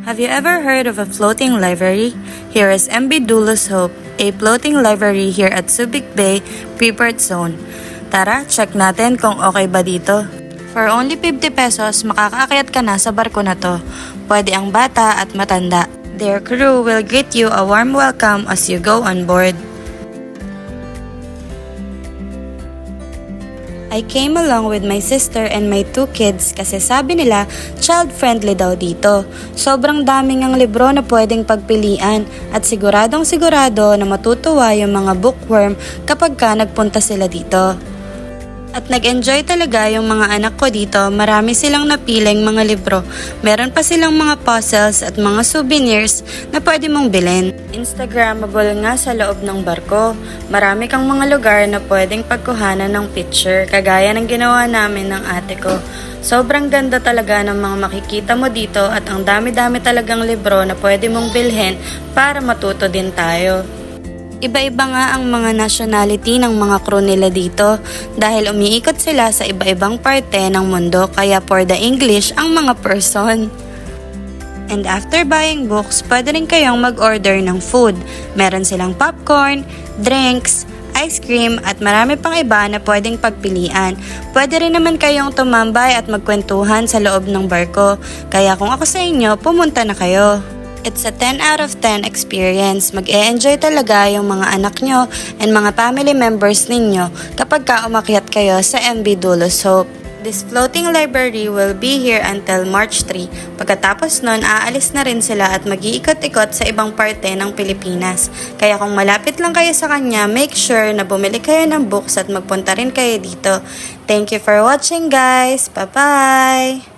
Have you ever heard of a floating library? Here is MB Dulos Hope, a floating library here at Subic Bay, Prepared Zone. Tara, check natin kung okay ba dito. For only 50 pesos, makakaakyat ka na sa barko na to. Pwede ang bata at matanda. Their crew will greet you a warm welcome as you go on board. I came along with my sister and my 2 kids kasi sabi nila child-friendly daw dito. Sobrang daming ang libro na pwedeng pagpilian at siguradong sigurado na matutuwa yung mga bookworm kapag ka nagpunta sila dito. At nag-enjoy talaga yung mga anak ko dito, marami silang napiling mga libro. Meron pa silang mga puzzles at mga souvenirs na pwede mong bilhin. Instagrammable nga sa loob ng barko. Marami kang mga lugar na pwedeng pagkuhanan ng picture, kagaya ng ginawa namin ng ate ko. Sobrang ganda talaga ng mga makikita mo dito at ang dami-dami talagang libro na pwede mong bilhin para matuto din tayo. Iba-iba nga ang mga nationality ng mga crew nila dito dahil umiikot sila sa iba-ibang parte ng mundo kaya for the English ang mga person. And after buying books, pwede rin kayong mag-order ng food. Meron silang popcorn, drinks, ice cream at marami pang iba na pwedeng pagpilian. Pwede rin naman kayong tumambay at magkwentuhan sa loob ng barko. Kaya kung ako sa inyo, pumunta na kayo. It's a 10 out of 10 experience. Mag-e-enjoy talaga yung mga anak nyo and mga family members ninyo kapag ka umakyat kayo sa MB Dulos Hope. This floating library will be here until March 3. Pagkatapos nun, aalis na rin sila at mag-iikot-ikot sa ibang parte ng Pilipinas. Kaya kung malapit lang kayo sa kanya, make sure na bumili kayo ng books at magpunta rin kayo dito. Thank you for watching guys! Bye-bye!